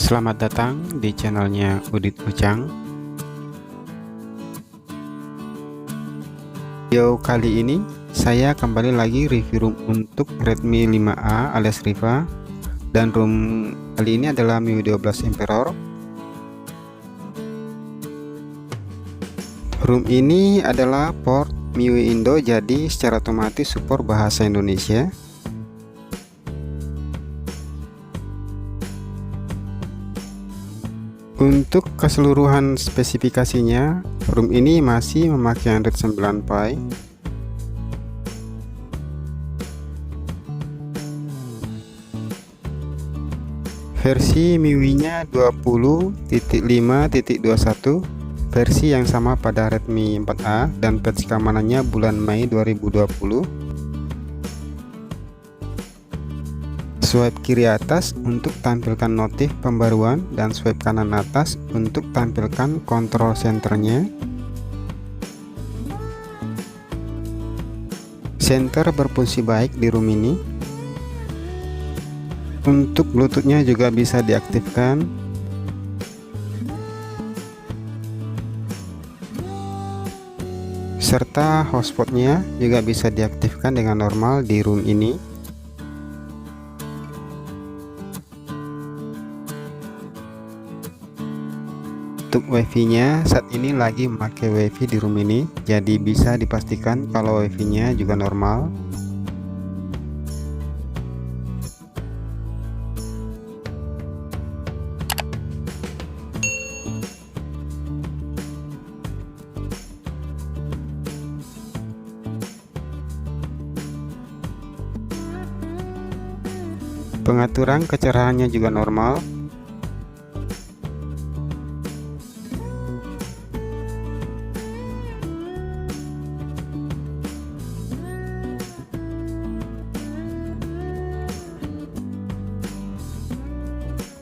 Selamat datang di channelnya Udit Ucang. Video kali ini saya kembali lagi review ROM untuk Redmi 5A alias Riva, dan ROM kali ini adalah MIUI 12 Emperor. ROM ini adalah port MIUI Indo, jadi secara otomatis support bahasa Indonesia. Untuk keseluruhan spesifikasinya, ROM ini masih memakai Android 9 Pie. Versi MIUI-nya 20.5.21, versi yang sama pada Redmi 4A, dan patch keamanannya bulan Mei 2020. Swipe kiri atas untuk tampilkan notif pembaruan, dan swipe kanan atas untuk tampilkan kontrol senternya. Center berfungsi baik di ROM ini. Untuk Bluetooth-nya juga bisa diaktifkan. Serta hotspot-nya juga bisa diaktifkan dengan normal di ROM ini. Untuk WiFi-nya saat ini lagi memakai WiFi di ROM ini, jadi bisa dipastikan kalau WiFi-nya juga normal. Pengaturan kecerahannya juga normal.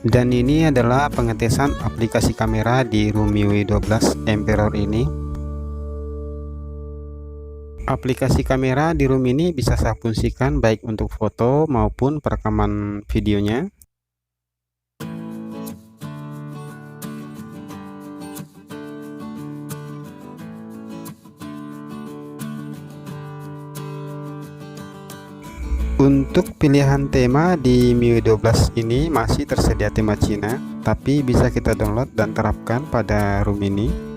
Dan ini adalah pengetesan aplikasi kamera di ROM MIUI 12 Emperor ini. Aplikasi kamera di ROM ini bisa saya fungsikan baik untuk foto maupun perekaman videonya. Untuk pilihan tema di MIUI 12 ini masih tersedia tema Cina, tapi bisa kita download dan terapkan pada ROM ini.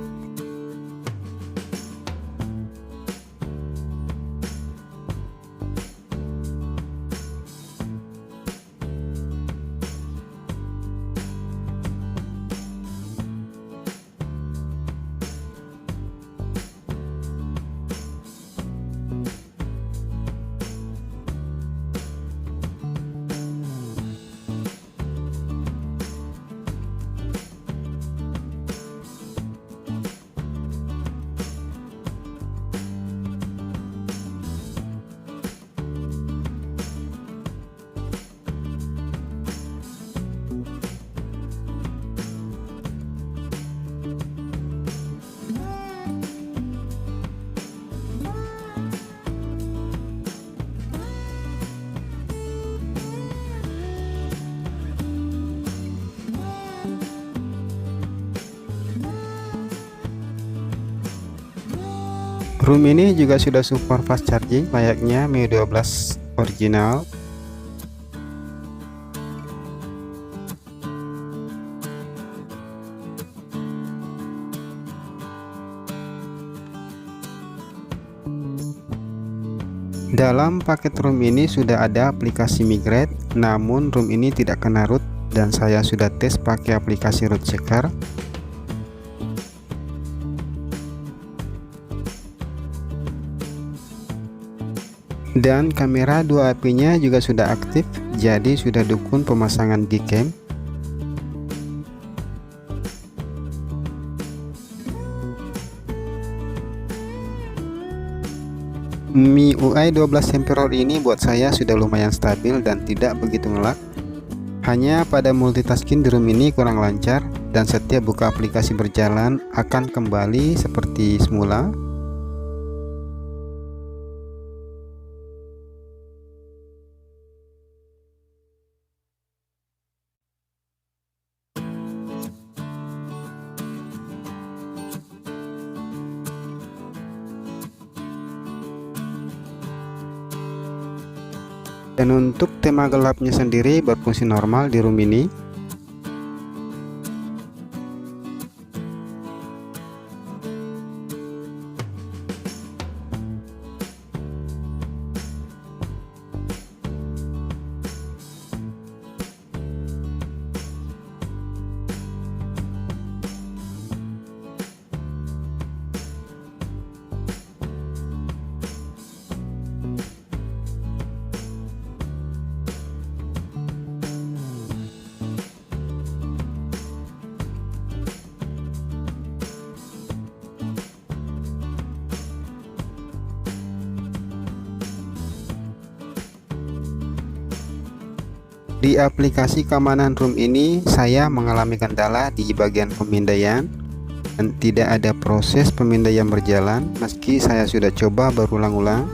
ROM ini juga sudah support fast charging layaknya MIUI 12 original. Dalam paket ROM ini sudah ada aplikasi migrate, namun ROM ini tidak kena root, dan saya sudah tes pakai aplikasi root checker. Dan kamera 2AP-nya juga sudah aktif, jadi sudah dukun pemasangan Gcam. MIUI 12 Emperor ini buat saya sudah lumayan stabil dan tidak begitu ngelak. Hanya pada multitasking di ROM ini kurang lancar, dan setiap buka aplikasi berjalan akan kembali seperti semula. Dan untuk tema gelapnya sendiri berfungsi normal di room ini. Di aplikasi keamanan room ini saya mengalami kendala di bagian pemindaian dan tidak ada proses pemindaian berjalan meski saya sudah coba berulang-ulang.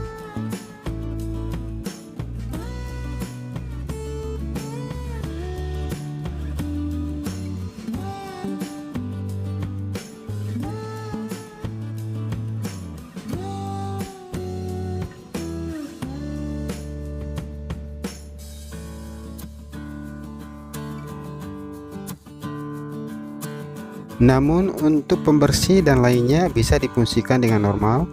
Namun untuk pembersih dan lainnya bisa difungsikan dengan normal.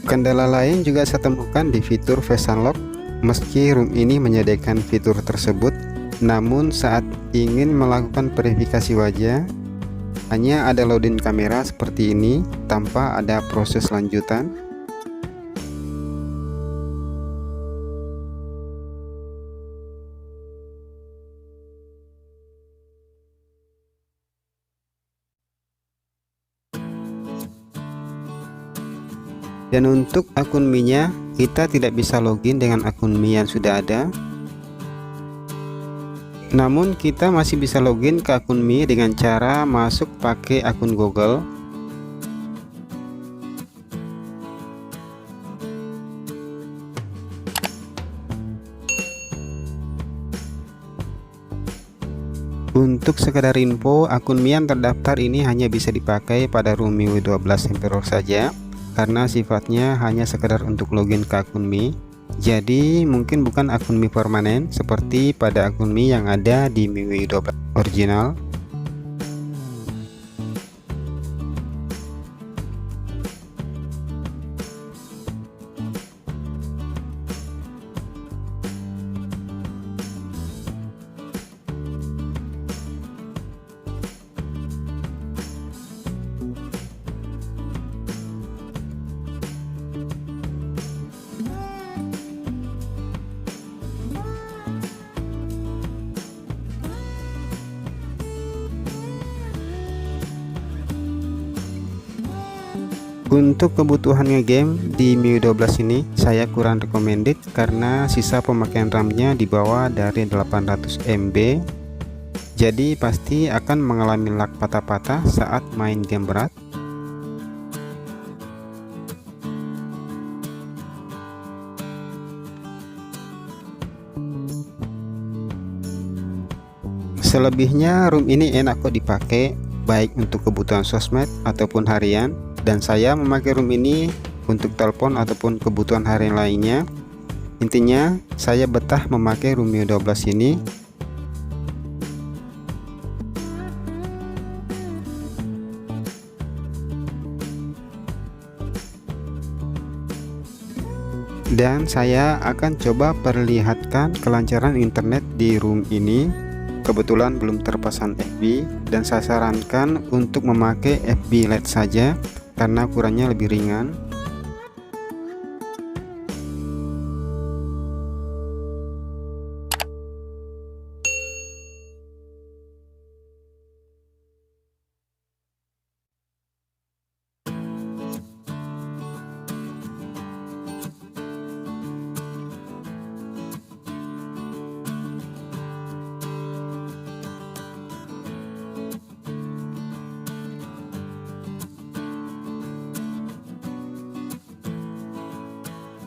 Kendala lain juga saya temukan di fitur Face Unlock. Meski room ini menyediakan fitur tersebut, namun saat ingin melakukan verifikasi wajah, hanya ada loading kamera seperti ini tanpa ada proses lanjutan. Dan untuk akun Mi-nya, kita tidak bisa login dengan akun Mi yang sudah ada. Namun kita masih bisa login ke akun Mi dengan cara masuk pakai akun Google. Untuk sekedar info, akun Mi yang terdaftar ini hanya bisa dipakai pada room MIUI 12 Emperor saja, karena sifatnya hanya sekedar untuk login ke akun Mi. Jadi mungkin bukan akun Mi permanen seperti pada akun Mi yang ada di MIUI 12 original. Untuk kebutuhan ngegame di MIUI 12 ini saya kurang recommended karena sisa pemakaian RAM-nya di bawah dari 800 MB. Jadi pasti akan mengalami lag patah-patah saat main game berat. Selebihnya room ini enak kok dipakai, baik untuk kebutuhan sosmed ataupun harian. Dan saya memakai room ini untuk telepon ataupun kebutuhan harian lainnya. Intinya saya betah memakai room MIUI 12 ini. Dan saya akan coba perlihatkan kelancaran internet di room ini. Kebetulan belum terpasang FB dan saya sarankan untuk memakai FB Lite saja karena ukurannya lebih ringan.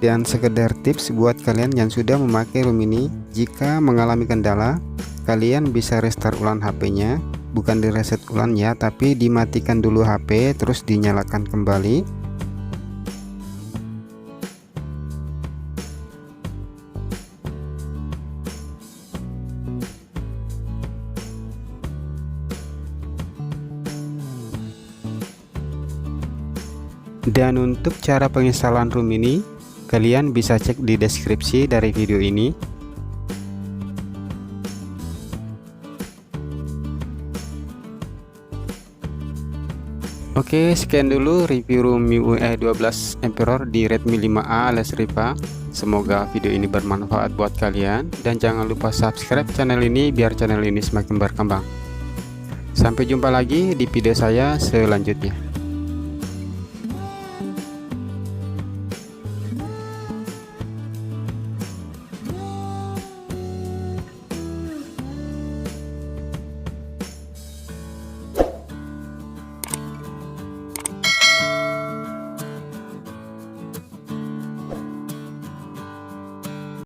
Dan sekedar tips buat kalian yang sudah memakai room ini, jika mengalami kendala, kalian bisa restart ulang HP-nya, bukan di reset ulang ya, tapi dimatikan dulu HP terus dinyalakan kembali. Dan untuk cara penginstalan room ini, kalian bisa cek di deskripsi dari video ini. Oke, sekian dulu review room MIUI 12 Emperor di Redmi 5A alias Riva. Semoga video ini bermanfaat buat kalian, dan jangan lupa subscribe channel ini biar channel ini semakin berkembang. Sampai jumpa lagi di video saya selanjutnya.